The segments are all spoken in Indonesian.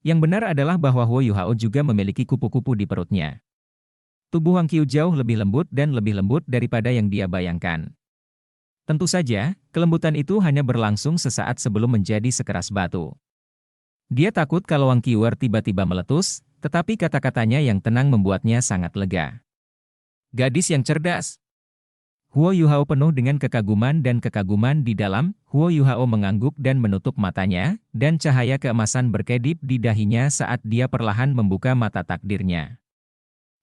Yang benar adalah bahwa Huo Yuhao juga memiliki kupu-kupu di perutnya. Tubuh Wang Qiu jauh lebih lembut dan lebih lembut daripada yang dia bayangkan. Tentu saja, kelembutan itu hanya berlangsung sesaat sebelum menjadi sekeras batu. Dia takut kalau Wang Qiuer tiba-tiba meletus, tetapi kata-katanya yang tenang membuatnya sangat lega. Gadis yang cerdas. Huo Yuhao penuh dengan kekaguman dan kekaguman di dalam. Huo Yuhao mengangguk dan menutup matanya, dan cahaya keemasan berkedip di dahinya saat dia perlahan membuka mata takdirnya.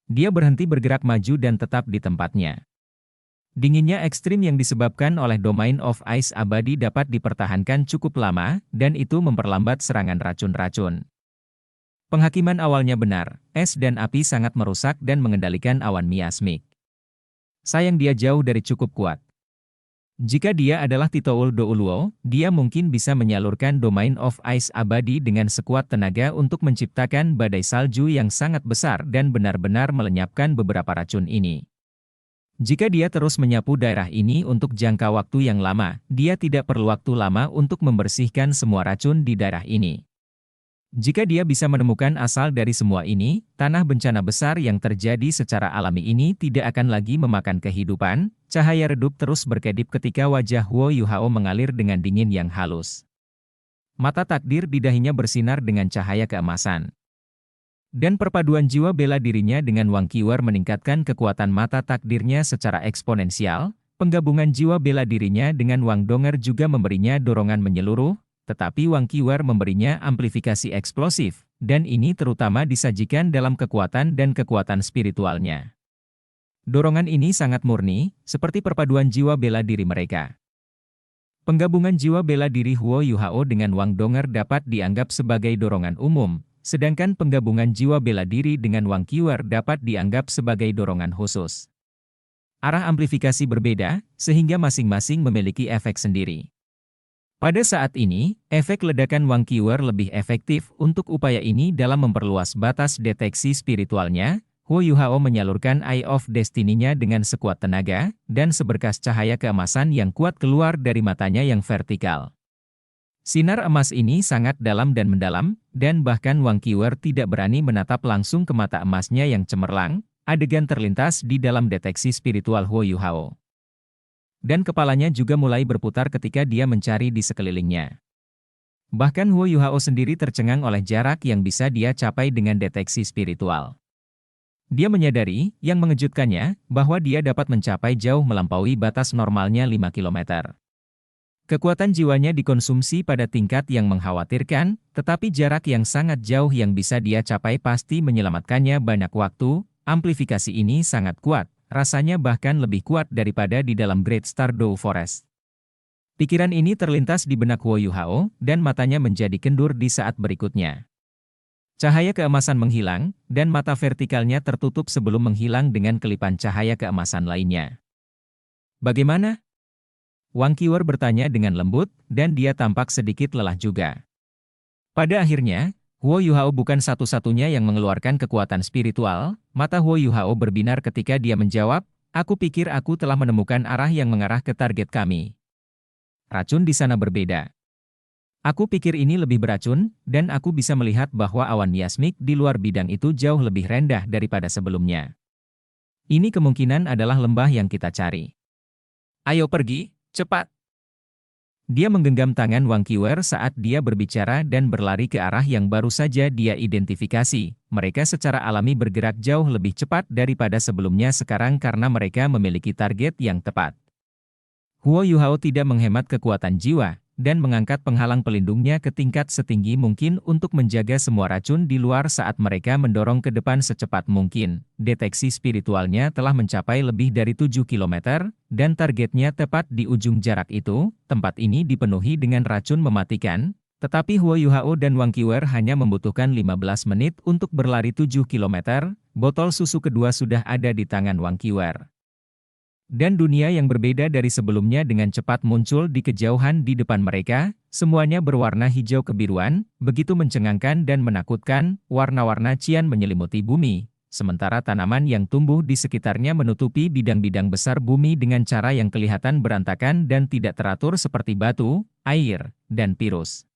Dia berhenti bergerak maju dan tetap di tempatnya. Dinginnya ekstrim yang disebabkan oleh Domain of Ice abadi dapat dipertahankan cukup lama, dan itu memperlambat serangan racun-racun. Penghakiman awalnya benar, es dan api sangat merusak dan mengendalikan awan miasmik. Sayang dia jauh dari cukup kuat. Jika dia adalah Titoul Douluo, dia mungkin bisa menyalurkan Domain of Ice abadi dengan sekuat tenaga untuk menciptakan badai salju yang sangat besar dan benar-benar melenyapkan beberapa racun ini. Jika dia terus menyapu daerah ini untuk jangka waktu yang lama, dia tidak perlu waktu lama untuk membersihkan semua racun di daerah ini. Jika dia bisa menemukan asal dari semua ini, tanah bencana besar yang terjadi secara alami ini tidak akan lagi memakan kehidupan. Cahaya redup terus berkedip ketika wajah Huo Yuhao mengalir dengan dingin yang halus. Mata takdir di dahinya bersinar dengan cahaya keemasan. Dan perpaduan jiwa bela dirinya dengan Wang Qiuer meningkatkan kekuatan mata takdirnya secara eksponensial. Penggabungan jiwa bela dirinya dengan Wang Donger juga memberinya dorongan menyeluruh, tetapi Wang Qiuer memberinya amplifikasi eksplosif, dan ini terutama disajikan dalam kekuatan dan kekuatan spiritualnya. Dorongan ini sangat murni, seperti perpaduan jiwa bela diri mereka. Penggabungan jiwa bela diri Huo Yuhao dengan Wang Donger dapat dianggap sebagai dorongan umum, sedangkan penggabungan jiwa bela diri dengan Wang Qiuer dapat dianggap sebagai dorongan khusus. Arah amplifikasi berbeda, sehingga masing-masing memiliki efek sendiri. Pada saat ini, efek ledakan Wang Qiuer lebih efektif untuk upaya ini dalam memperluas batas deteksi spiritualnya. Huo Yuhao menyalurkan Eye of Destiny-nya dengan sekuat tenaga, dan seberkas cahaya keemasan yang kuat keluar dari matanya yang vertikal. Sinar emas ini sangat dalam dan mendalam, dan bahkan Wang Qiuer tidak berani menatap langsung ke mata emasnya yang cemerlang. Adegan terlintas di dalam deteksi spiritual Huo Yuhao. Dan kepalanya juga mulai berputar ketika dia mencari di sekelilingnya. Bahkan Huo Yuhao sendiri tercengang oleh jarak yang bisa dia capai dengan deteksi spiritual. Dia menyadari, yang mengejutkannya, bahwa dia dapat mencapai jauh melampaui batas normalnya 5 kilometer. Kekuatan jiwanya dikonsumsi pada tingkat yang mengkhawatirkan, tetapi jarak yang sangat jauh yang bisa dia capai pasti menyelamatkannya banyak waktu. Amplifikasi ini sangat kuat, rasanya bahkan lebih kuat daripada di dalam Great Stardew Forest. Pikiran ini terlintas di benak Huo Yuhao, dan matanya menjadi kendur di saat berikutnya. Cahaya keemasan menghilang, dan mata vertikalnya tertutup sebelum menghilang dengan kelipan cahaya keemasan lainnya. Bagaimana? Wang Qiuer bertanya dengan lembut, dan dia tampak sedikit lelah juga. Pada akhirnya, Huo Yuhao bukan satu-satunya yang mengeluarkan kekuatan spiritual. Mata Huo Yuhao berbinar ketika dia menjawab, "Aku pikir aku telah menemukan arah yang mengarah ke target kami. Racun di sana berbeda. Aku pikir ini lebih beracun, dan aku bisa melihat bahwa awan miasmik di luar bidang itu jauh lebih rendah daripada sebelumnya. Ini kemungkinan adalah lembah yang kita cari. Ayo pergi, cepat." Dia menggenggam tangan Wang Qiuer saat dia berbicara dan berlari ke arah yang baru saja dia identifikasi. Mereka secara alami bergerak jauh lebih cepat daripada sebelumnya sekarang karena mereka memiliki target yang tepat. Huo Yuhao tidak menghemat kekuatan jiwa, dan mengangkat penghalang pelindungnya ke tingkat setinggi mungkin untuk menjaga semua racun di luar saat mereka mendorong ke depan secepat mungkin. Deteksi spiritualnya telah mencapai lebih dari 7 kilometer, dan targetnya tepat di ujung jarak itu. Tempat ini dipenuhi dengan racun mematikan, tetapi Huo Yuhao dan Wang Qiuer hanya membutuhkan 15 menit untuk berlari 7 kilometer. Botol susu kedua sudah ada di tangan Wang Qiuer. Dan dunia yang berbeda dari sebelumnya dengan cepat muncul di kejauhan di depan mereka. Semuanya berwarna hijau kebiruan, begitu mencengangkan dan menakutkan. Warna-warna cian menyelimuti bumi, sementara tanaman yang tumbuh di sekitarnya menutupi bidang-bidang besar bumi dengan cara yang kelihatan berantakan dan tidak teratur seperti batu, air, dan virus.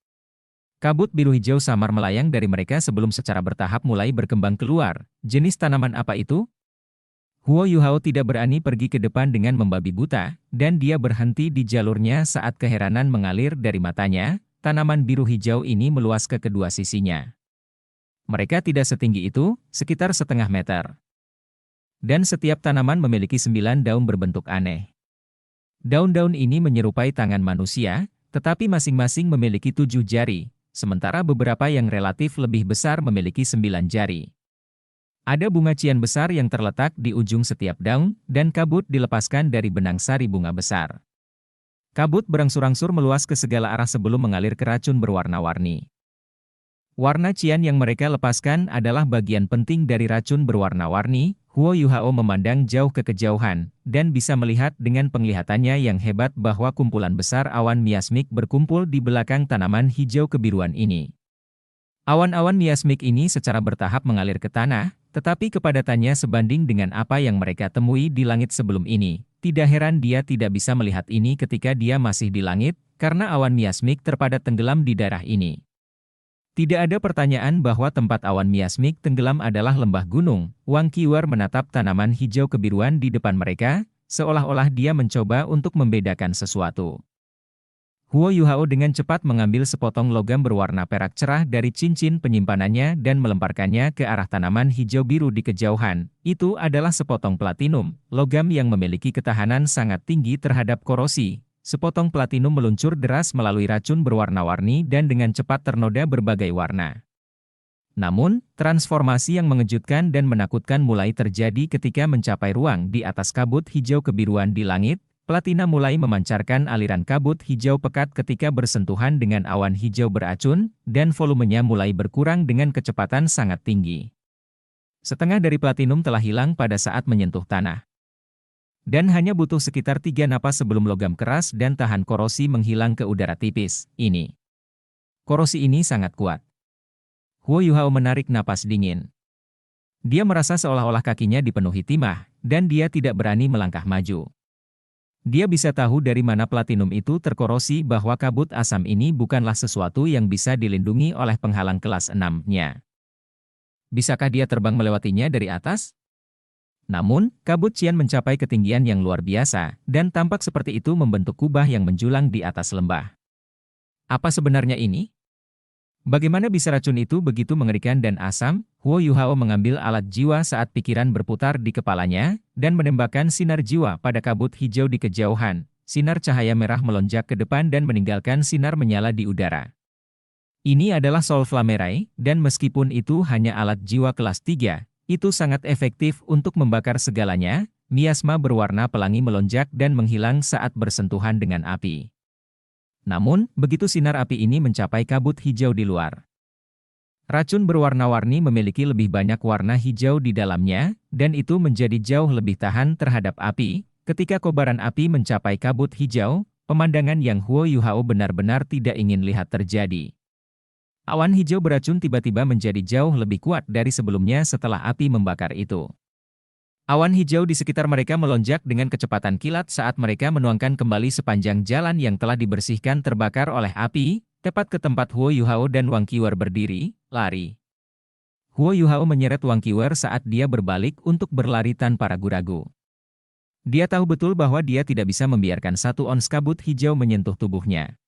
Kabut biru hijau samar melayang dari mereka sebelum secara bertahap mulai berkembang keluar. Jenis tanaman apa itu? Huo Yuhao tidak berani pergi ke depan dengan membabi buta, dan dia berhenti di jalurnya saat keheranan mengalir dari matanya. Tanaman biru hijau ini meluas ke kedua sisinya. Mereka tidak setinggi itu, sekitar setengah meter. Dan setiap tanaman memiliki 9 daun berbentuk aneh. Daun-daun ini menyerupai tangan manusia, tetapi masing-masing memiliki 7 jari, sementara beberapa yang relatif lebih besar memiliki 9 jari. Ada bunga cian besar yang terletak di ujung setiap daun, dan kabut dilepaskan dari benang sari bunga besar. Kabut berangsur-angsur meluas ke segala arah sebelum mengalir ke racun berwarna-warni. Warna cian yang mereka lepaskan adalah bagian penting dari racun berwarna-warni. Huo Yuhao memandang jauh ke kejauhan, dan bisa melihat dengan penglihatannya yang hebat bahwa kumpulan besar awan miasmik berkumpul di belakang tanaman hijau kebiruan ini. Awan-awan miasmik ini secara bertahap mengalir ke tanah, tetapi kepadatannya sebanding dengan apa yang mereka temui di langit sebelum ini. Tidak heran dia tidak bisa melihat ini ketika dia masih di langit, karena awan miasmik terpadat tenggelam di daerah ini. Tidak ada pertanyaan bahwa tempat awan miasmik tenggelam adalah lembah gunung. Wang Qiwer menatap tanaman hijau kebiruan di depan mereka, seolah-olah dia mencoba untuk membedakan sesuatu. Huo Yuhao dengan cepat mengambil sepotong logam berwarna perak cerah dari cincin penyimpanannya dan melemparkannya ke arah tanaman hijau biru di kejauhan. Itu adalah sepotong platinum, logam yang memiliki ketahanan sangat tinggi terhadap korosi. Sepotong platinum meluncur deras melalui racun berwarna-warni dan dengan cepat ternoda berbagai warna. Namun, transformasi yang mengejutkan dan menakutkan mulai terjadi ketika mencapai ruang di atas kabut hijau kebiruan di langit. Platina mulai memancarkan aliran kabut hijau pekat ketika bersentuhan dengan awan hijau beracun, dan volumenya mulai berkurang dengan kecepatan sangat tinggi. Setengah dari platinum telah hilang pada saat menyentuh tanah. Dan hanya butuh sekitar 3 napas sebelum logam keras dan tahan korosi menghilang ke udara tipis. Korosi ini sangat kuat. Huo Yuhao menarik napas dingin. Dia merasa seolah-olah kakinya dipenuhi timah, dan dia tidak berani melangkah maju. Dia bisa tahu dari mana platinum itu terkorosi bahwa kabut asam ini bukanlah sesuatu yang bisa dilindungi oleh penghalang kelas 6-nya. Bisakah dia terbang melewatinya dari atas? Namun, kabut cian mencapai ketinggian yang luar biasa, dan tampak seperti itu membentuk kubah yang menjulang di atas lembah. Apa sebenarnya ini? Bagaimana bisa racun itu begitu mengerikan dan asam? Huo Yuhao mengambil alat jiwa saat pikiran berputar di kepalanya, dan menembakkan sinar jiwa pada kabut hijau di kejauhan. Sinar cahaya merah melonjak ke depan dan meninggalkan sinar menyala di udara. Ini adalah Sol Flamerai, dan meskipun itu hanya alat jiwa kelas 3, itu sangat efektif untuk membakar segalanya. Miasma berwarna pelangi melonjak dan menghilang saat bersentuhan dengan api. Namun, begitu sinar api ini mencapai kabut hijau di luar, racun berwarna-warni memiliki lebih banyak warna hijau di dalamnya, dan itu menjadi jauh lebih tahan terhadap api. Ketika kobaran api mencapai kabut hijau, pemandangan yang Huo Yuhao benar-benar tidak ingin lihat terjadi. Awan hijau beracun tiba-tiba menjadi jauh lebih kuat dari sebelumnya setelah api membakar itu. Awan hijau di sekitar mereka melonjak dengan kecepatan kilat saat mereka menuangkan kembali sepanjang jalan yang telah dibersihkan terbakar oleh api, tepat ke tempat Huo Yuhao dan Wang Qiwer berdiri, lari. Huo Yuhao menyeret Wang Qiwer saat dia berbalik untuk berlari tanpa ragu-ragu. Dia tahu betul bahwa dia tidak bisa membiarkan 1 ons kabut hijau menyentuh tubuhnya.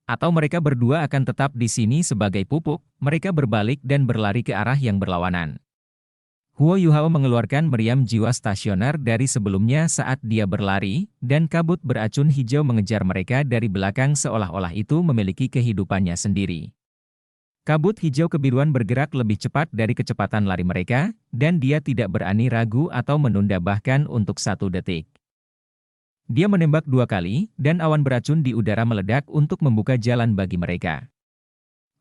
Atau mereka berdua akan tetap di sini sebagai pupuk. Mereka berbalik dan berlari ke arah yang berlawanan. Huo Yuhao mengeluarkan meriam jiwa stasioner dari sebelumnya saat dia berlari, dan kabut beracun hijau mengejar mereka dari belakang seolah-olah itu memiliki kehidupannya sendiri. Kabut hijau kebiruan bergerak lebih cepat dari kecepatan lari mereka, dan dia tidak berani ragu atau menunda bahkan untuk 1 detik. Dia menembak 2 kali, dan awan beracun di udara meledak untuk membuka jalan bagi mereka.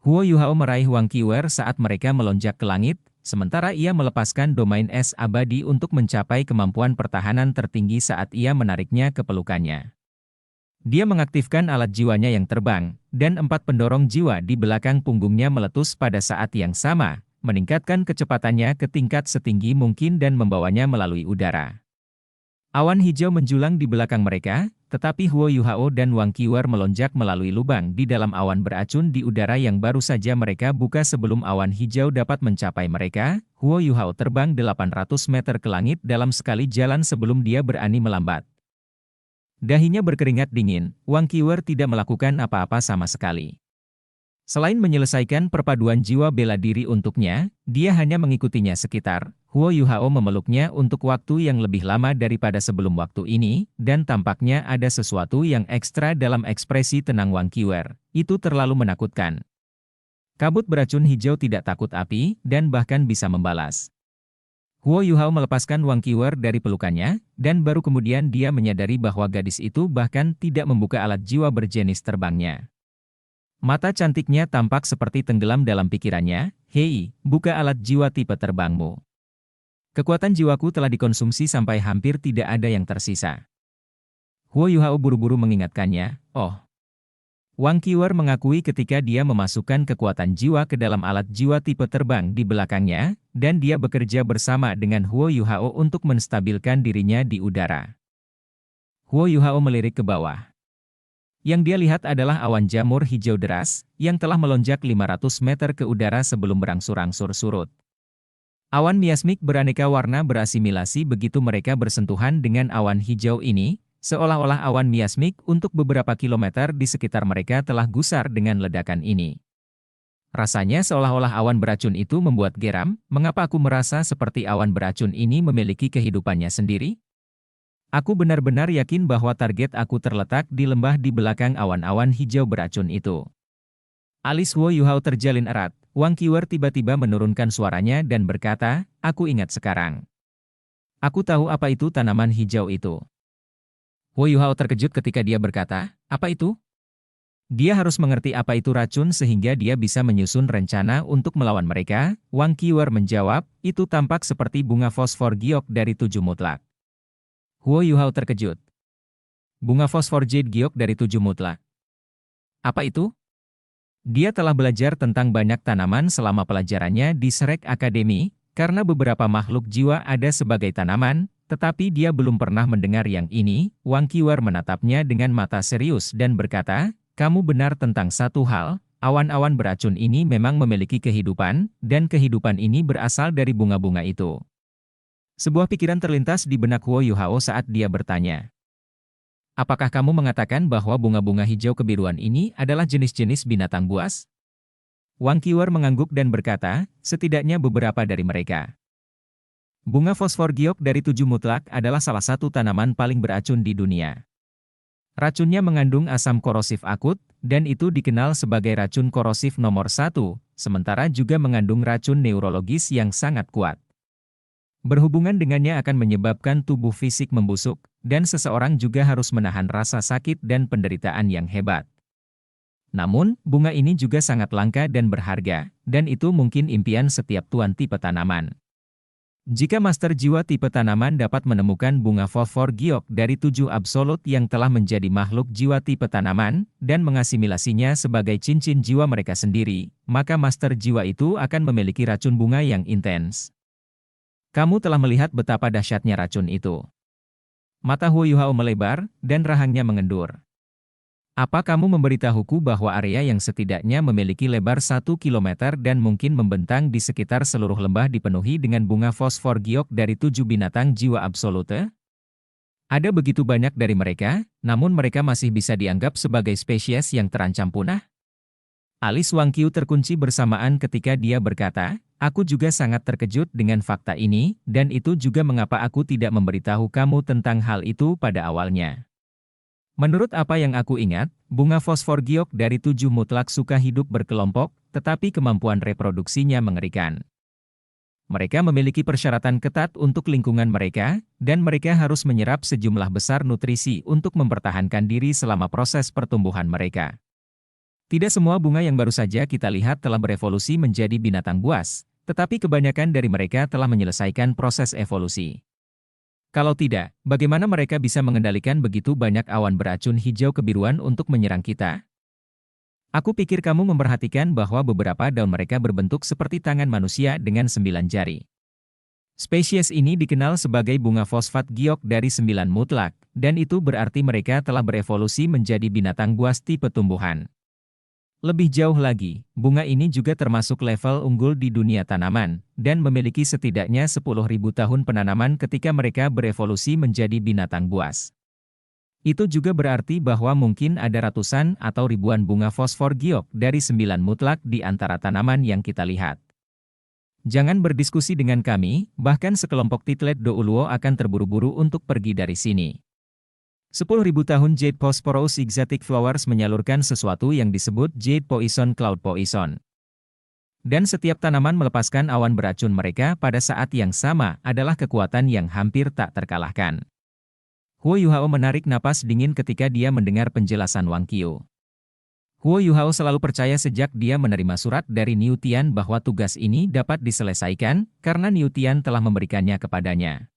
Huo Yuhao meraih Wang Qiwer saat mereka melonjak ke langit, sementara ia melepaskan domain es abadi untuk mencapai kemampuan pertahanan tertinggi saat ia menariknya ke pelukannya. Dia mengaktifkan alat jiwanya yang terbang, dan 4 pendorong jiwa di belakang punggungnya meletus pada saat yang sama, meningkatkan kecepatannya ke tingkat setinggi mungkin dan membawanya melalui udara. Awan hijau menjulang di belakang mereka, tetapi Huo Yuhao dan Wang Qiwer melonjak melalui lubang di dalam awan beracun di udara yang baru saja mereka buka sebelum awan hijau dapat mencapai mereka. Huo Yuhao terbang 800 meter ke langit dalam sekali jalan sebelum dia berani melambat. Dahinya berkeringat dingin, Wang Qiwer tidak melakukan apa-apa sama sekali. Selain menyelesaikan perpaduan jiwa bela diri untuknya, dia hanya mengikutinya sekitar. Huo Yuhao memeluknya untuk waktu yang lebih lama daripada sebelum waktu ini, dan tampaknya ada sesuatu yang ekstra dalam ekspresi tenang Wang Qiwer. Itu terlalu menakutkan. Kabut beracun hijau tidak takut api, dan bahkan bisa membalas. Huo Yuhao melepaskan Wang Qiwer dari pelukannya, dan baru kemudian dia menyadari bahwa gadis itu bahkan tidak membuka alat jiwa berjenis terbangnya. Mata cantiknya tampak seperti tenggelam dalam pikirannya. Hei, buka alat jiwa tipe terbangmu. Kekuatan jiwaku telah dikonsumsi sampai hampir tidak ada yang tersisa. Huo Yuhao buru-buru mengingatkannya. Oh. Wang Qiwer mengakui ketika dia memasukkan kekuatan jiwa ke dalam alat jiwa tipe terbang di belakangnya, dan dia bekerja bersama dengan Huo Yuhao untuk menstabilkan dirinya di udara. Huo Yuhao melirik ke bawah. Yang dia lihat adalah awan jamur hijau deras, yang telah melonjak 500 meter ke udara sebelum berangsur-angsur surut. Awan miasmik beraneka warna berasimilasi begitu mereka bersentuhan dengan awan hijau ini, seolah-olah awan miasmik untuk beberapa kilometer di sekitar mereka telah gusar dengan ledakan ini. Rasanya seolah-olah awan beracun itu membuat geram. Mengapa aku merasa seperti awan beracun ini memiliki kehidupannya sendiri? Aku benar-benar yakin bahwa target aku terletak di lembah di belakang awan-awan hijau beracun itu. Alis Huo Yuhao terjalin erat. Wang Qiwer tiba-tiba menurunkan suaranya dan berkata, aku ingat sekarang. Aku tahu apa itu tanaman hijau itu. Huo Yuhao terkejut ketika dia berkata, apa itu? Dia harus mengerti apa itu racun sehingga dia bisa menyusun rencana untuk melawan mereka. Wang Qiwer menjawab, itu tampak seperti bunga fosfor giok dari 7 mutlak. Huo Yuhao terkejut. Bunga fosfor jade giok dari 7 mutlak. Apa itu? Dia telah belajar tentang banyak tanaman selama pelajarannya di Shrek Academy, karena beberapa makhluk jiwa ada sebagai tanaman, tetapi dia belum pernah mendengar yang ini. Wang Qiwer menatapnya dengan mata serius dan berkata, kamu benar tentang satu hal, awan-awan beracun ini memang memiliki kehidupan, dan kehidupan ini berasal dari bunga-bunga itu. Sebuah pikiran terlintas di benak Huo Yuhao saat dia bertanya. Apakah kamu mengatakan bahwa bunga-bunga hijau kebiruan ini adalah jenis-jenis binatang buas? Wang Qiwer mengangguk dan berkata, setidaknya beberapa dari mereka. Bunga fosfor giok dari 7 mutlak adalah salah satu tanaman paling beracun di dunia. Racunnya mengandung asam korosif akut, dan itu dikenal sebagai racun korosif nomor 1, sementara juga mengandung racun neurologis yang sangat kuat. Berhubungan dengannya akan menyebabkan tubuh fisik membusuk, dan seseorang juga harus menahan rasa sakit dan penderitaan yang hebat. Namun, bunga ini juga sangat langka dan berharga, dan itu mungkin impian setiap tuan tipe tanaman. Jika Master Jiwa tipe tanaman dapat menemukan bunga fosfor giok dari 7 absolut yang telah menjadi makhluk jiwa tipe tanaman, dan mengasimilasinya sebagai cincin jiwa mereka sendiri, maka Master Jiwa itu akan memiliki racun bunga yang intens. Kamu telah melihat betapa dahsyatnya racun itu. Mata Huo Yuhao melebar, dan rahangnya mengendur. Apa kamu memberitahuku bahwa area yang setidaknya memiliki lebar 1 kilometer dan mungkin membentang di sekitar seluruh lembah dipenuhi dengan bunga fosfor giok dari 7 binatang jiwa absolute? Ada begitu banyak dari mereka, namun mereka masih bisa dianggap sebagai spesies yang terancam punah? Alis Wang Qiu terkunci bersamaan ketika dia berkata, aku juga sangat terkejut dengan fakta ini, dan itu juga mengapa aku tidak memberitahu kamu tentang hal itu pada awalnya. Menurut apa yang aku ingat, bunga fosfor giok dari 7 mutlak suka hidup berkelompok, tetapi kemampuan reproduksinya mengerikan. Mereka memiliki persyaratan ketat untuk lingkungan mereka, dan mereka harus menyerap sejumlah besar nutrisi untuk mempertahankan diri selama proses pertumbuhan mereka. Tidak semua bunga yang baru saja kita lihat telah berevolusi menjadi binatang buas, tetapi kebanyakan dari mereka telah menyelesaikan proses evolusi. Kalau tidak, bagaimana mereka bisa mengendalikan begitu banyak awan beracun hijau kebiruan untuk menyerang kita? Aku pikir kamu memperhatikan bahwa beberapa daun mereka berbentuk seperti tangan manusia dengan 9 jari. Spesies ini dikenal sebagai bunga fosfat giok dari 9 mutlak, dan itu berarti mereka telah berevolusi menjadi binatang buas tipe tumbuhan. Lebih jauh lagi, bunga ini juga termasuk level unggul di dunia tanaman, dan memiliki setidaknya 10.000 tahun penanaman ketika mereka berevolusi menjadi binatang buas. Itu juga berarti bahwa mungkin ada ratusan atau ribuan bunga fosfor giok dari 9 mutlak di antara tanaman yang kita lihat. Jangan berdiskusi dengan kami, bahkan sekelompok titlet douluo akan terburu-buru untuk pergi dari sini. 10.000 tahun Jade Phosphorus Exotic Flowers menyalurkan sesuatu yang disebut Jade Poison Cloud Poison. Dan setiap tanaman melepaskan awan beracun mereka pada saat yang sama adalah kekuatan yang hampir tak terkalahkan. Huo Yuhao menarik napas dingin ketika dia mendengar penjelasan Wang Qiu. Huo Yuhao selalu percaya sejak dia menerima surat dari Niu Tian bahwa tugas ini dapat diselesaikan karena Niu Tian telah memberikannya kepadanya.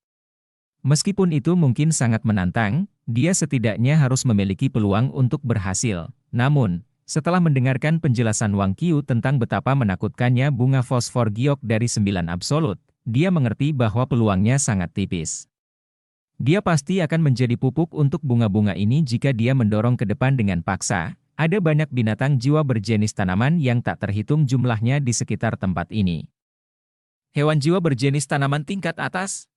Meskipun itu mungkin sangat menantang, dia setidaknya harus memiliki peluang untuk berhasil. Namun, setelah mendengarkan penjelasan Wang Qiu tentang betapa menakutkannya bunga fosfor giok dari 9 absolut, dia mengerti bahwa peluangnya sangat tipis. Dia pasti akan menjadi pupuk untuk bunga-bunga ini jika dia mendorong ke depan dengan paksa. Ada banyak binatang jiwa berjenis tanaman yang tak terhitung jumlahnya di sekitar tempat ini. Hewan jiwa berjenis tanaman tingkat atas.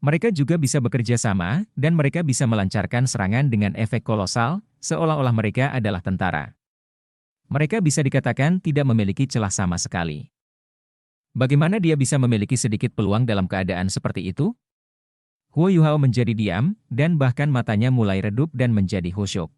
Mereka juga bisa bekerja sama, dan mereka bisa melancarkan serangan dengan efek kolosal, seolah-olah mereka adalah tentara. Mereka bisa dikatakan tidak memiliki celah sama sekali. Bagaimana dia bisa memiliki sedikit peluang dalam keadaan seperti itu? Huo Yuhao menjadi diam, dan bahkan matanya mulai redup dan menjadi khusyuk.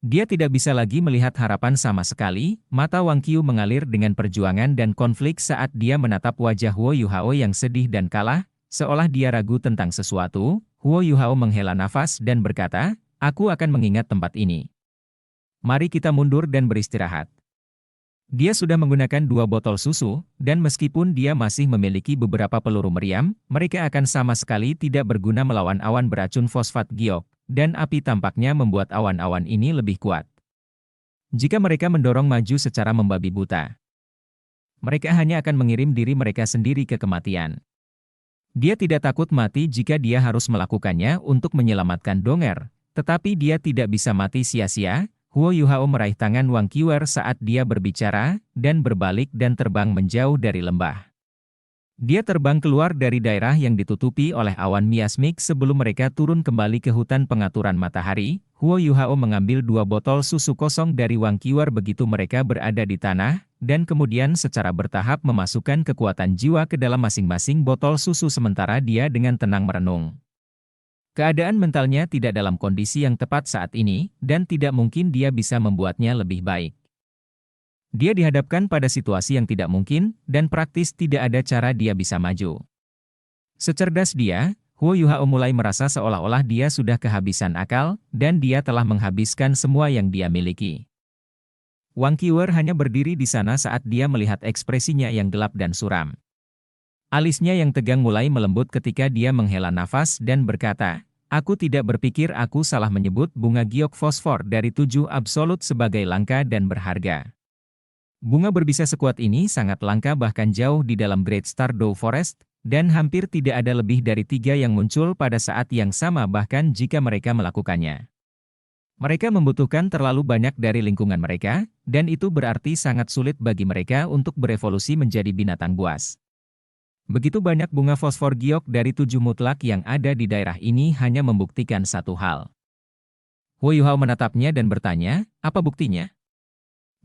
Dia tidak bisa lagi melihat harapan sama sekali, mata Wang Qiu mengalir dengan perjuangan dan konflik saat dia menatap wajah Huo Yuhao yang sedih dan kalah, seolah dia ragu tentang sesuatu. Huo Yuhao menghela nafas dan berkata, "Aku akan mengingat tempat ini. Mari kita mundur dan beristirahat." Dia sudah menggunakan 2 botol susu, dan meskipun dia masih memiliki beberapa peluru meriam, mereka akan sama sekali tidak berguna melawan awan beracun fosfat giok, dan api tampaknya membuat awan-awan ini lebih kuat. Jika mereka mendorong maju secara membabi buta, mereka hanya akan mengirim diri mereka sendiri ke kematian. Dia tidak takut mati jika dia harus melakukannya untuk menyelamatkan Donger, tetapi dia tidak bisa mati sia-sia. Huo Yuhao meraih tangan Wang Qiu saat dia berbicara, dan berbalik dan terbang menjauh dari lembah. Dia terbang keluar dari daerah yang ditutupi oleh awan miasmik sebelum mereka turun kembali ke hutan pengaturan matahari. Huo Yuhao mengambil 2 botol susu kosong dari Wang Qiu begitu mereka berada di tanah, dan kemudian secara bertahap memasukkan kekuatan jiwa ke dalam masing-masing botol susu sementara dia dengan tenang merenung. Keadaan mentalnya tidak dalam kondisi yang tepat saat ini, dan tidak mungkin dia bisa membuatnya lebih baik. Dia dihadapkan pada situasi yang tidak mungkin, dan praktis tidak ada cara dia bisa maju. Secerdas dia, Huo Yuhao mulai merasa seolah-olah dia sudah kehabisan akal, dan dia telah menghabiskan semua yang dia miliki. Wang Qiu hanya berdiri di sana saat dia melihat ekspresinya yang gelap dan suram. Alisnya yang tegang mulai melembut ketika dia menghela nafas dan berkata, "Aku tidak berpikir aku salah menyebut bunga giok fosfor dari 7 absolut sebagai langka dan berharga. Bunga berbisa sekuat ini sangat langka bahkan jauh di dalam Great Stardew Forest, dan hampir tidak ada lebih dari 3 yang muncul pada saat yang sama bahkan jika mereka melakukannya. Mereka membutuhkan terlalu banyak dari lingkungan mereka, dan itu berarti sangat sulit bagi mereka untuk berevolusi menjadi binatang buas. Begitu banyak bunga fosfor giok dari 7 mutlak yang ada di daerah ini hanya membuktikan satu hal." Huo Yuhao menatapnya dan bertanya, "Apa buktinya?"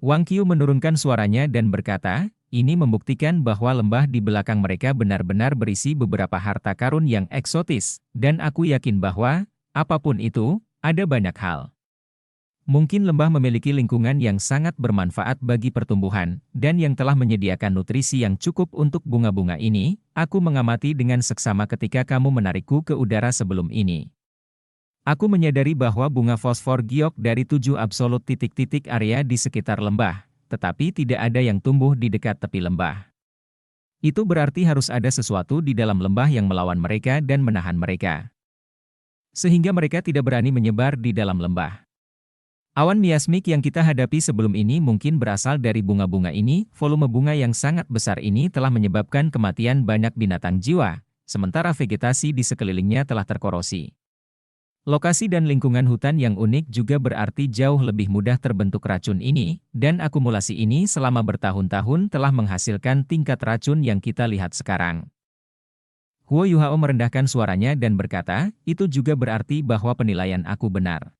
Wang Qiu menurunkan suaranya dan berkata, "Ini membuktikan bahwa lembah di belakang mereka benar-benar berisi beberapa harta karun yang eksotis, dan aku yakin bahwa, apapun itu, ada banyak hal. Mungkin lembah memiliki lingkungan yang sangat bermanfaat bagi pertumbuhan, dan yang telah menyediakan nutrisi yang cukup untuk bunga-bunga ini. Aku mengamati dengan seksama ketika kamu menarikku ke udara sebelum ini. Aku menyadari bahwa bunga fosfor giok dari 7 absolut titik-titik area di sekitar lembah, tetapi tidak ada yang tumbuh di dekat tepi lembah. Itu berarti harus ada sesuatu di dalam lembah yang melawan mereka dan menahan mereka, sehingga mereka tidak berani menyebar di dalam lembah. Awan miasmik yang kita hadapi sebelum ini mungkin berasal dari bunga-bunga ini. Volume bunga yang sangat besar ini telah menyebabkan kematian banyak binatang jiwa, sementara vegetasi di sekelilingnya telah terkorosi. Lokasi dan lingkungan hutan yang unik juga berarti jauh lebih mudah terbentuk racun ini, dan akumulasi ini selama bertahun-tahun telah menghasilkan tingkat racun yang kita lihat sekarang. Huo Yuhao merendahkan suaranya dan berkata, itu juga berarti bahwa penilaian aku benar.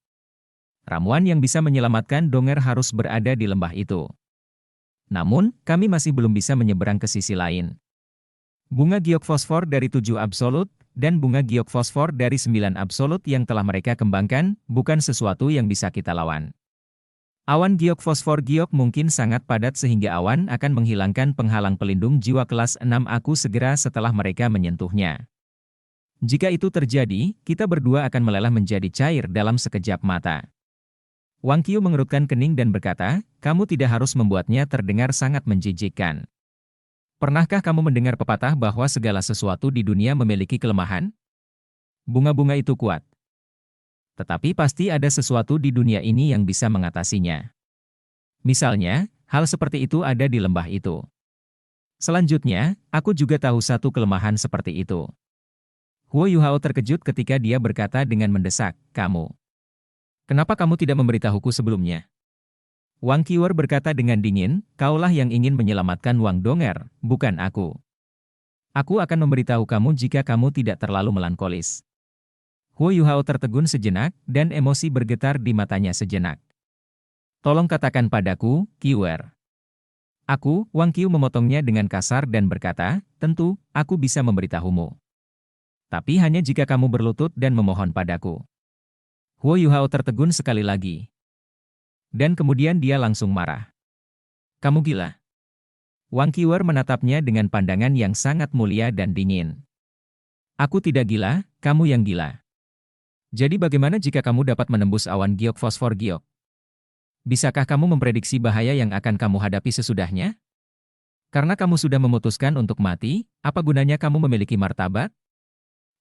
Ramuan yang bisa menyelamatkan Donger harus berada di lembah itu. Namun, kami masih belum bisa menyeberang ke sisi lain. Bunga giok fosfor dari 7 absolut, dan bunga giok fosfor dari 9 absolut yang telah mereka kembangkan, bukan sesuatu yang bisa kita lawan. Awan giok fosfor giok mungkin sangat padat sehingga awan akan menghilangkan penghalang pelindung jiwa kelas 6 aku segera setelah mereka menyentuhnya. Jika itu terjadi, kita berdua akan meleleh menjadi cair dalam sekejap mata. Wang Qiu mengerutkan kening dan berkata, kamu tidak harus membuatnya terdengar sangat menjijikkan. Pernahkah kamu mendengar pepatah bahwa segala sesuatu di dunia memiliki kelemahan? Bunga-bunga itu kuat. Tetapi pasti ada sesuatu di dunia ini yang bisa mengatasinya. Misalnya, hal seperti itu ada di lembah itu. Selanjutnya, aku juga tahu satu kelemahan seperti itu. Huo Yuhao terkejut ketika dia berkata dengan mendesak, kamu. Kenapa kamu tidak memberitahuku sebelumnya? Wang Qiuer berkata dengan dingin, kaulah yang ingin menyelamatkan Wang Donger, bukan aku. Aku akan memberitahu kamu jika kamu tidak terlalu melankolis. Huo Yuhao tertegun sejenak, dan emosi bergetar di matanya sejenak. Tolong katakan padaku, Qiuer. Aku, Wang Qiu memotongnya dengan kasar dan berkata, tentu, aku bisa memberitahumu. Tapi hanya jika kamu berlutut dan memohon padaku. Huo Yuhao tertegun sekali lagi. Dan kemudian dia langsung marah. Kamu gila. Wang Qiuer menatapnya dengan pandangan yang sangat mulia dan dingin. Aku tidak gila, kamu yang gila. Jadi bagaimana jika kamu dapat menembus awan giok fosfor giok? Bisakah kamu memprediksi bahaya yang akan kamu hadapi sesudahnya? Karena kamu sudah memutuskan untuk mati, apa gunanya kamu memiliki martabat?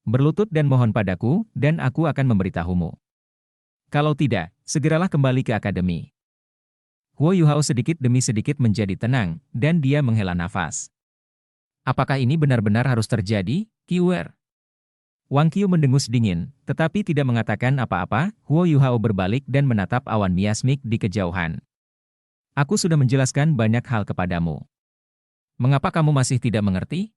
Berlutut dan mohon padaku, dan aku akan memberitahumu. Kalau tidak, segeralah kembali ke akademi. Huo Yuhao sedikit demi sedikit menjadi tenang, dan dia menghela nafas. Apakah ini benar-benar harus terjadi, Qiuer? Wang Qiu mendengus dingin, tetapi tidak mengatakan apa-apa. Huo Yuhao berbalik dan menatap awan miasmik di kejauhan. Aku sudah menjelaskan banyak hal kepadamu. Mengapa kamu masih tidak mengerti?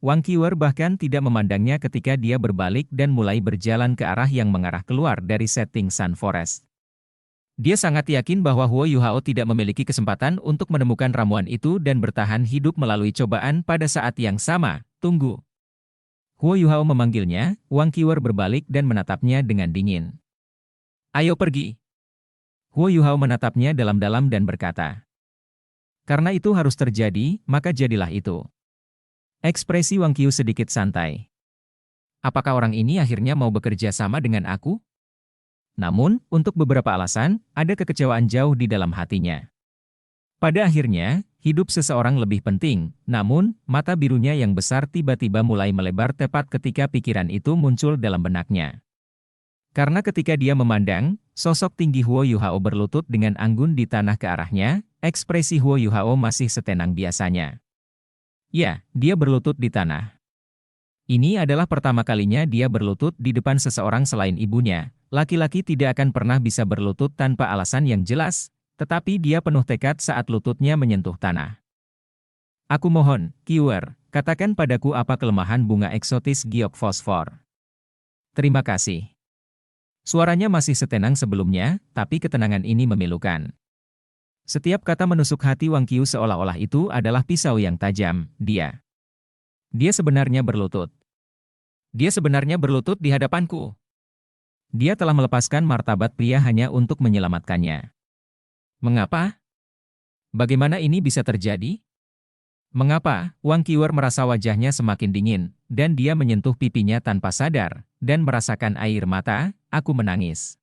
Wang Qiuer bahkan tidak memandangnya ketika dia berbalik dan mulai berjalan ke arah yang mengarah keluar dari setting Sun Forest. Dia sangat yakin bahwa Huo Yuhao tidak memiliki kesempatan untuk menemukan ramuan itu dan bertahan hidup melalui cobaan pada saat yang sama. Tunggu. Huo Yuhao memanggilnya, Wang Qiuer berbalik dan menatapnya dengan dingin. Ayo pergi. Huo Yuhao menatapnya dalam-dalam dan berkata. Karena itu harus terjadi, maka jadilah itu. Ekspresi Wang Qiu sedikit santai. Apakah orang ini akhirnya mau bekerja sama dengan aku? Namun, untuk beberapa alasan, ada kekecewaan jauh di dalam hatinya. Pada akhirnya, hidup seseorang lebih penting, namun, mata birunya yang besar tiba-tiba mulai melebar tepat ketika pikiran itu muncul dalam benaknya. Karena ketika dia memandang, sosok tinggi Huo Yuhao berlutut dengan anggun di tanah ke arahnya, ekspresi Huo Yuhao masih setenang biasanya. Ya, dia berlutut di tanah. Ini adalah pertama kalinya dia berlutut di depan seseorang selain ibunya. Laki-laki tidak akan pernah bisa berlutut tanpa alasan yang jelas, tetapi dia penuh tekad saat lututnya menyentuh tanah. Aku mohon, Qiuer, katakan padaku apa kelemahan bunga eksotis giok fosfor. Terima kasih. Suaranya masih setenang sebelumnya, tapi ketenangan ini memilukan. Setiap kata menusuk hati Wang Qiu seolah-olah itu adalah pisau yang tajam. Dia sebenarnya berlutut. Dia sebenarnya berlutut di hadapanku. Dia telah melepaskan martabat pria hanya untuk menyelamatkannya. Mengapa? Bagaimana ini bisa terjadi? Mengapa? Wang Qiuer merasa wajahnya semakin dingin, dan dia menyentuh pipinya tanpa sadar, dan merasakan air mata. Aku menangis.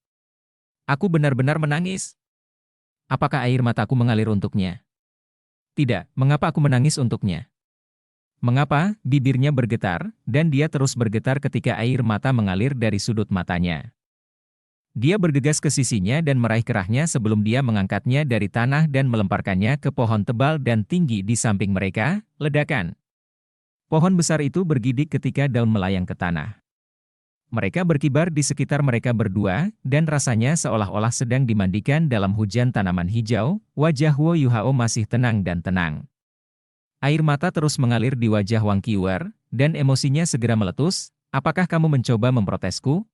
Aku benar-benar menangis. Apakah air mataku mengalir untuknya? Tidak, mengapa aku menangis untuknya? Mengapa? Bibirnya bergetar, dan dia terus bergetar ketika air mata mengalir dari sudut matanya. Dia bergegas ke sisinya dan meraih kerahnya sebelum dia mengangkatnya dari tanah dan melemparkannya ke pohon tebal dan tinggi di samping mereka. Ledakan. Pohon besar itu bergidik ketika daun melayang ke tanah. Mereka berkibar di sekitar mereka berdua, dan rasanya seolah-olah sedang dimandikan dalam hujan tanaman hijau. Wajah Huo Yuhao masih tenang dan tenang. Air mata terus mengalir di wajah Wang Qiwer, dan emosinya segera meletus. "Apakah kamu mencoba memprotesku?"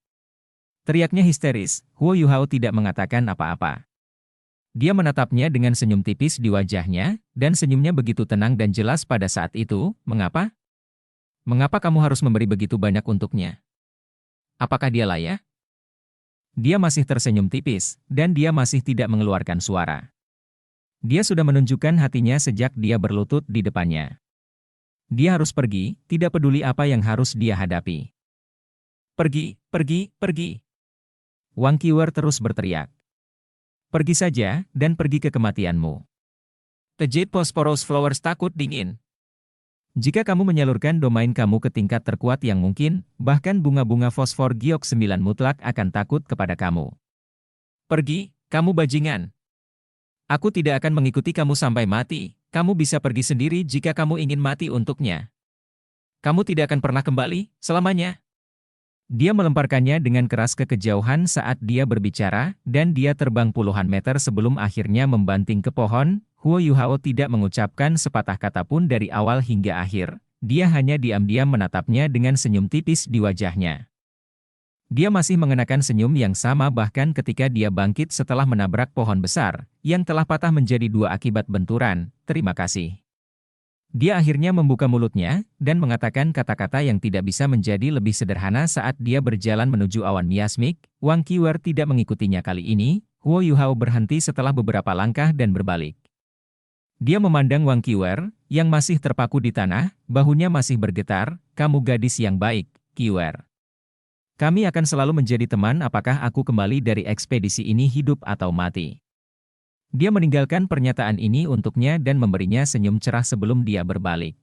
Teriaknya histeris. Huo Yuhao tidak mengatakan apa-apa. Dia menatapnya dengan senyum tipis di wajahnya, dan senyumnya begitu tenang dan jelas pada saat itu. "Mengapa? Mengapa kamu harus memberi begitu banyak untuknya? Apakah dia layak?" Dia masih tersenyum tipis, dan dia masih tidak mengeluarkan suara. Dia sudah menunjukkan hatinya sejak dia berlutut di depannya. Dia harus pergi, tidak peduli apa yang harus dia hadapi. "Pergi, pergi, pergi!" Wang Qiwer terus berteriak. "Pergi saja, dan pergi ke kematianmu. The Jade Phosphorus Flowers takut dingin. Jika kamu menyalurkan domain kamu ke tingkat terkuat yang mungkin, bahkan bunga-bunga fosfor giok 9 mutlak akan takut kepada kamu. Pergi, kamu bajingan. Aku tidak akan mengikuti kamu sampai mati. Kamu bisa pergi sendiri jika kamu ingin mati untuknya. Kamu tidak akan pernah kembali, selamanya." Dia melemparkannya dengan keras ke kejauhan saat dia berbicara, dan dia terbang puluhan meter sebelum akhirnya membanting ke pohon. Huo Yuhao tidak mengucapkan sepatah kata pun dari awal hingga akhir. Dia hanya diam-diam menatapnya dengan senyum tipis di wajahnya. Dia masih mengenakan senyum yang sama bahkan ketika dia bangkit setelah menabrak pohon besar, yang telah patah menjadi dua akibat benturan. "Terima kasih." Dia akhirnya membuka mulutnya, dan mengatakan kata-kata yang tidak bisa menjadi lebih sederhana saat dia berjalan menuju awan miasmik. Wang Qiwer tidak mengikutinya kali ini. Huo Yuhao berhenti setelah beberapa langkah dan berbalik. Dia memandang Wang Qiwer, yang masih terpaku di tanah, bahunya masih bergetar. "Kamu gadis yang baik, Qiwer. Kami akan selalu menjadi teman apakah aku kembali dari ekspedisi ini hidup atau mati." Dia meninggalkan pernyataan ini untuknya dan memberinya senyum cerah sebelum dia berbalik.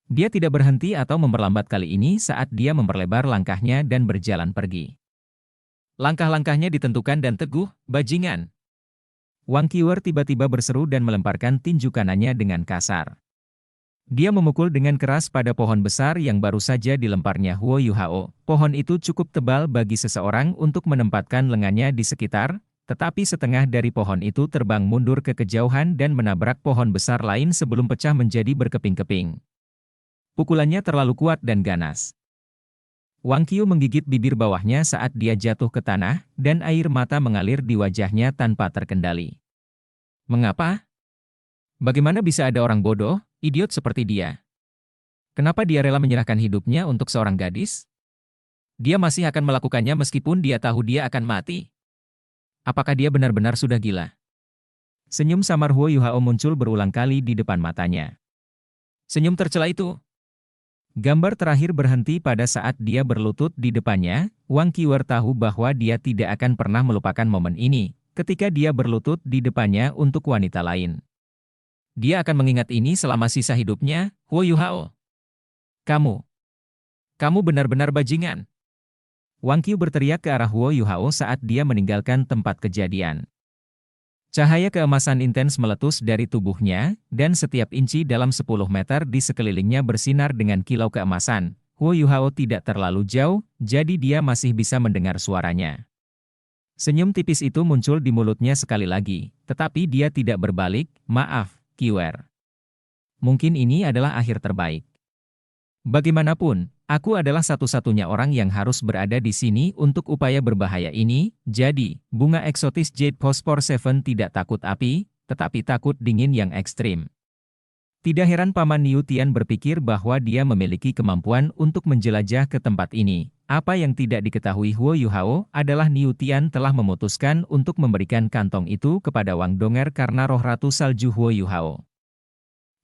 Dia tidak berhenti atau memperlambat kali ini saat dia memperlebar langkahnya dan berjalan pergi. Langkah-langkahnya ditentukan dan teguh, "Bajingan!" Wang Qiwer tiba-tiba berseru dan melemparkan tinju kanannya dengan kasar. Dia memukul dengan keras pada pohon besar yang baru saja dilemparnya Huo Yuhao. Pohon itu cukup tebal bagi seseorang untuk menempatkan lengannya di sekitar, tetapi setengah dari pohon itu terbang mundur ke kejauhan dan menabrak pohon besar lain sebelum pecah menjadi berkeping-keping. Pukulannya terlalu kuat dan ganas. Wang Qiu menggigit bibir bawahnya saat dia jatuh ke tanah, dan air mata mengalir di wajahnya tanpa terkendali. Mengapa? Bagaimana bisa ada orang bodoh, idiot seperti dia? Kenapa dia rela menyerahkan hidupnya untuk seorang gadis? Dia masih akan melakukannya meskipun dia tahu dia akan mati. Apakah dia benar-benar sudah gila? Senyum samar Huo Yuhao muncul berulang kali di depan matanya. Senyum tercela itu. Gambar terakhir berhenti pada saat dia berlutut di depannya. Wang Qiwer tahu bahwa dia tidak akan pernah melupakan momen ini, ketika dia berlutut di depannya untuk wanita lain. Dia akan mengingat ini selama sisa hidupnya. Huo Yuhao. Kamu benar-benar bajingan. Wang Qiu berteriak ke arah Huo Yuhao saat dia meninggalkan tempat kejadian. Cahaya keemasan intens meletus dari tubuhnya, dan setiap inci dalam 10 meter di sekelilingnya bersinar dengan kilau keemasan. Huo Yuhao tidak terlalu jauh, jadi dia masih bisa mendengar suaranya. Senyum tipis itu muncul di mulutnya sekali lagi, tetapi dia tidak berbalik. "Maaf, Qiwer. Mungkin ini adalah akhir terbaik. Bagaimanapun, aku adalah satu-satunya orang yang harus berada di sini untuk upaya berbahaya ini, jadi, bunga eksotis Jade Phosphor 7 tidak takut api, tetapi takut dingin yang ekstrim." Tidak heran Paman Niu Tian berpikir bahwa dia memiliki kemampuan untuk menjelajah ke tempat ini. Apa yang tidak diketahui Huo Yuhao adalah Niu Tian telah memutuskan untuk memberikan kantong itu kepada Wang Donger karena roh Ratu Salju Huo Yuhao.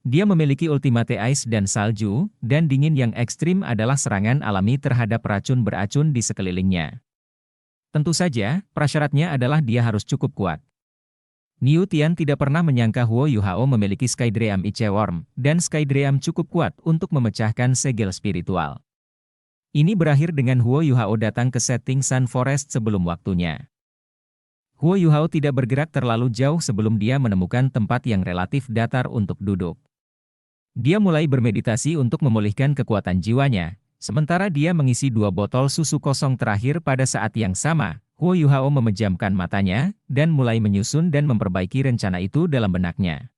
Dia memiliki ultimate ice dan salju, dan dingin yang ekstrim adalah serangan alami terhadap racun beracun di sekelilingnya. Tentu saja, prasyaratnya adalah dia harus cukup kuat. Niu Tian tidak pernah menyangka Huo Yuhao memiliki Skydream Iceworm, dan Skydream cukup kuat untuk memecahkan segel spiritual. Ini berakhir dengan Huo Yuhao datang ke setting Sun Forest sebelum waktunya. Huo Yuhao tidak bergerak terlalu jauh sebelum dia menemukan tempat yang relatif datar untuk duduk. Dia mulai bermeditasi untuk memulihkan kekuatan jiwanya, Sementara dia mengisi 2 botol susu kosong terakhir pada saat yang sama, Huo Yuhao memejamkan matanya, dan mulai menyusun dan memperbaiki rencana itu dalam benaknya.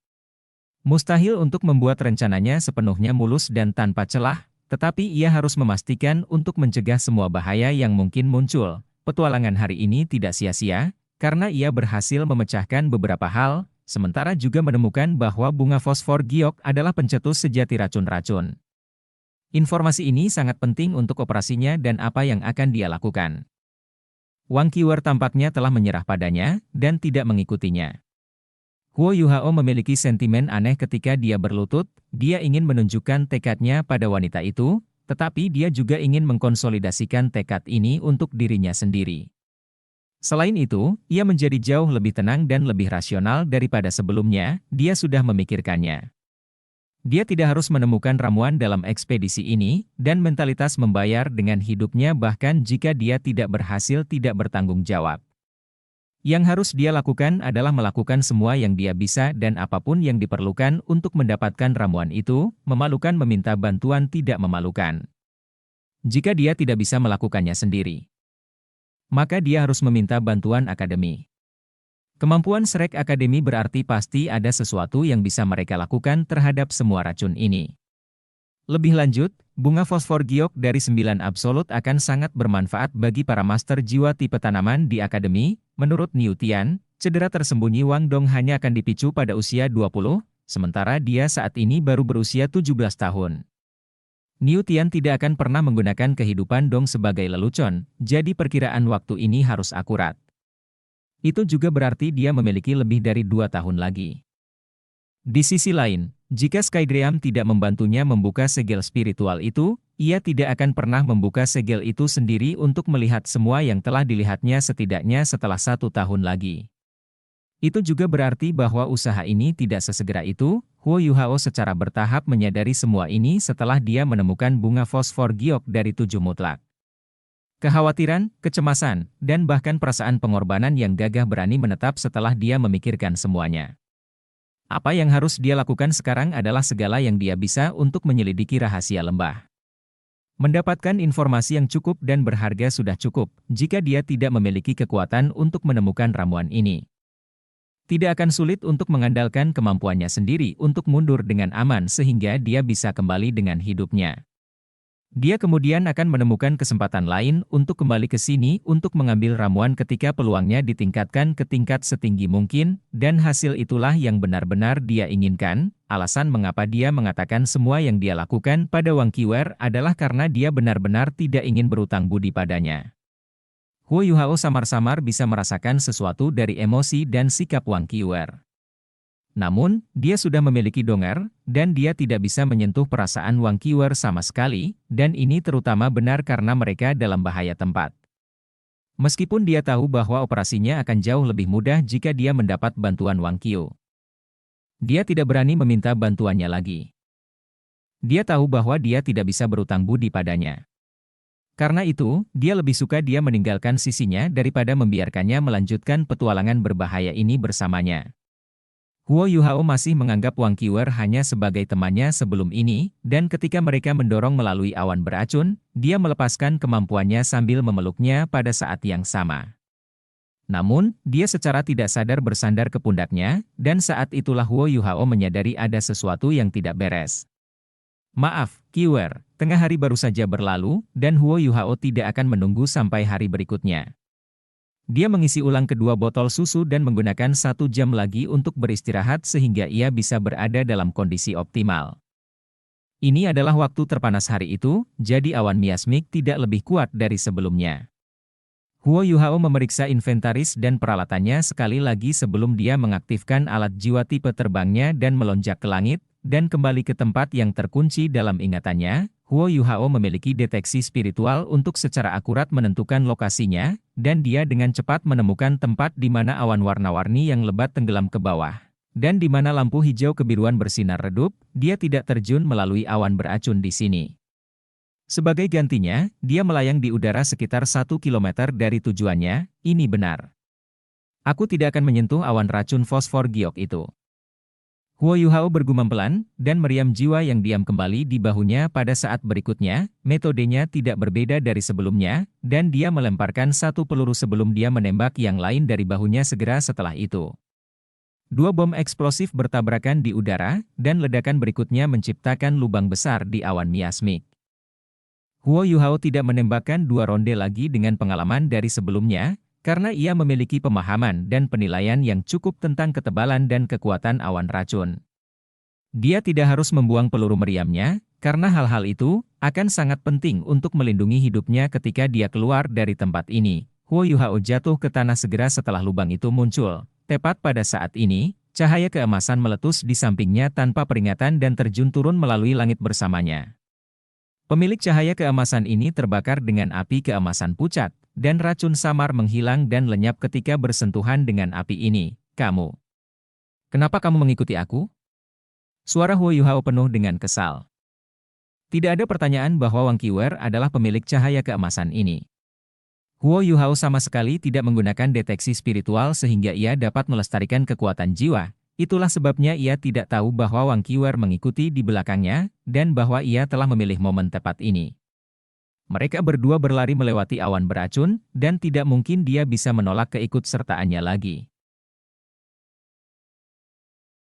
Mustahil untuk membuat rencananya sepenuhnya mulus dan tanpa celah, tetapi ia harus memastikan untuk mencegah semua bahaya yang mungkin muncul. Petualangan hari ini tidak sia-sia, karena ia berhasil memecahkan beberapa hal, sementara juga menemukan bahwa bunga fosfor giok adalah pencetus sejati racun-racun. Informasi ini sangat penting untuk operasinya dan apa yang akan dia lakukan. Wang Qiwer tampaknya telah menyerah padanya, dan tidak mengikutinya. Huo Yuhao memiliki sentimen aneh ketika dia berlutut, dia ingin menunjukkan tekadnya pada wanita itu, tetapi dia juga ingin mengkonsolidasikan tekad ini untuk dirinya sendiri. Selain itu, ia menjadi jauh lebih tenang dan lebih rasional daripada sebelumnya, dia sudah memikirkannya. Dia tidak harus menemukan ramuan dalam ekspedisi ini, dan mentalitas membayar dengan hidupnya bahkan jika dia tidak berhasil tidak bertanggung jawab. Yang harus dia lakukan adalah melakukan semua yang dia bisa dan apapun yang diperlukan untuk mendapatkan ramuan itu, memalukan meminta bantuan tidak memalukan. Jika dia tidak bisa melakukannya sendiri, maka dia harus meminta bantuan akademi. Kemampuan Shrek Academy berarti pasti ada sesuatu yang bisa mereka lakukan terhadap semua racun ini. Lebih lanjut, bunga fosfor giok dari 9 absolut akan sangat bermanfaat bagi para master jiwa tipe tanaman di akademi. Menurut Niu Tian, cedera tersembunyi Wang Dong hanya akan dipicu pada usia 20, sementara dia saat ini baru berusia 17 tahun. Niu Tian tidak akan pernah menggunakan kehidupan Dong sebagai lelucon, jadi perkiraan waktu ini harus akurat. Itu juga berarti dia memiliki lebih dari 2 tahun lagi. Di sisi lain, jika Skydream tidak membantunya membuka segel spiritual itu, ia tidak akan pernah membuka segel itu sendiri untuk melihat semua yang telah dilihatnya setidaknya setelah 1 tahun lagi. Itu juga berarti bahwa usaha ini tidak sesegera itu. Huo Yuhao secara bertahap menyadari semua ini setelah dia menemukan bunga fosfor giok dari 7 mutlak. Kekhawatiran, kecemasan, dan bahkan perasaan pengorbanan yang gagah berani menetap setelah dia memikirkan semuanya. Apa yang harus dia lakukan sekarang adalah segala yang dia bisa untuk menyelidiki rahasia lembah. Mendapatkan informasi yang cukup dan berharga sudah cukup, jika dia tidak memiliki kekuatan untuk menemukan ramuan ini. Tidak akan sulit untuk mengandalkan kemampuannya sendiri untuk mundur dengan aman sehingga dia bisa kembali dengan hidupnya. Dia kemudian akan menemukan kesempatan lain untuk kembali ke sini untuk mengambil ramuan ketika peluangnya ditingkatkan ke tingkat setinggi mungkin, dan hasil itulah yang benar-benar dia inginkan. Alasan mengapa dia mengatakan semua yang dia lakukan pada Wang Qiwer adalah karena dia benar-benar tidak ingin berutang budi padanya. Huo Yuhao samar-samar bisa merasakan sesuatu dari emosi dan sikap Wang Qiwer. Namun, dia sudah memiliki donger, dan dia tidak bisa menyentuh perasaan Wang Qiwer sama sekali, dan ini terutama benar karena mereka dalam bahaya tempat. Meskipun dia tahu bahwa operasinya akan jauh lebih mudah jika dia mendapat bantuan Wang Qiu. Dia tidak berani meminta bantuannya lagi. Dia tahu bahwa dia tidak bisa berutang budi padanya. Karena itu, dia lebih suka dia meninggalkan sisinya daripada membiarkannya melanjutkan petualangan berbahaya ini bersamanya. Huo Yuhao masih menganggap Wang Qiwer hanya sebagai temannya sebelum ini, dan ketika mereka mendorong melalui awan beracun, dia melepaskan kemampuannya sambil memeluknya pada saat yang sama. Namun, dia secara tidak sadar bersandar ke pundaknya, dan saat itulah Huo Yuhao menyadari ada sesuatu yang tidak beres. Maaf, Qiwer, tengah hari baru saja berlalu, dan Huo Yuhao tidak akan menunggu sampai hari berikutnya. Dia mengisi ulang kedua botol susu dan menggunakan 1 jam lagi untuk beristirahat sehingga ia bisa berada dalam kondisi optimal. Ini adalah waktu terpanas hari itu, jadi awan miasmik tidak lebih kuat dari sebelumnya. Huo Yuhao memeriksa inventaris dan peralatannya sekali lagi sebelum dia mengaktifkan alat jiwa tipe terbangnya dan melonjak ke langit, dan kembali ke tempat yang terkunci dalam ingatannya. Huo Yuhao memiliki deteksi spiritual untuk secara akurat menentukan lokasinya, dan dia dengan cepat menemukan tempat di mana awan warna-warni yang lebat tenggelam ke bawah. Dan di mana lampu hijau kebiruan bersinar redup, dia tidak terjun melalui awan beracun di sini. Sebagai gantinya, dia melayang di udara sekitar 1 kilometer dari tujuannya. Ini benar. Aku tidak akan menyentuh awan racun fosfor giok itu. Huo Yuhao bergumam pelan, dan meriam jiwa yang diam kembali di bahunya pada saat berikutnya. Metodenya tidak berbeda dari sebelumnya, dan dia melemparkan satu peluru sebelum dia menembak yang lain dari bahunya segera setelah itu. Dua bom eksplosif bertabrakan di udara, dan ledakan berikutnya menciptakan lubang besar di awan miasmik. Huo Yuhao tidak menembakkan dua ronde lagi dengan pengalaman dari sebelumnya, karena ia memiliki pemahaman dan penilaian yang cukup tentang ketebalan dan kekuatan awan racun. Dia tidak harus membuang peluru meriamnya, karena hal-hal itu akan sangat penting untuk melindungi hidupnya ketika dia keluar dari tempat ini. Huo Yuhao jatuh ke tanah segera setelah lubang itu muncul. Tepat pada saat ini, cahaya keemasan meletus di sampingnya tanpa peringatan dan terjun turun melalui langit bersamanya. Pemilik cahaya keemasan ini terbakar dengan api keemasan pucat, dan racun samar menghilang dan lenyap ketika bersentuhan dengan api ini. Kamu. Kenapa kamu mengikuti aku? Suara Huo Yuhao penuh dengan kesal. Tidak ada pertanyaan bahwa Wang Qiwer adalah pemilik cahaya keemasan ini. Huo Yuhao sama sekali tidak menggunakan deteksi spiritual sehingga ia dapat melestarikan kekuatan jiwa. Itulah sebabnya ia tidak tahu bahwa Wang Qiwer mengikuti di belakangnya, dan bahwa ia telah memilih momen tepat ini. Mereka berdua berlari melewati awan beracun, dan tidak mungkin dia bisa menolak keikutsertaannya lagi.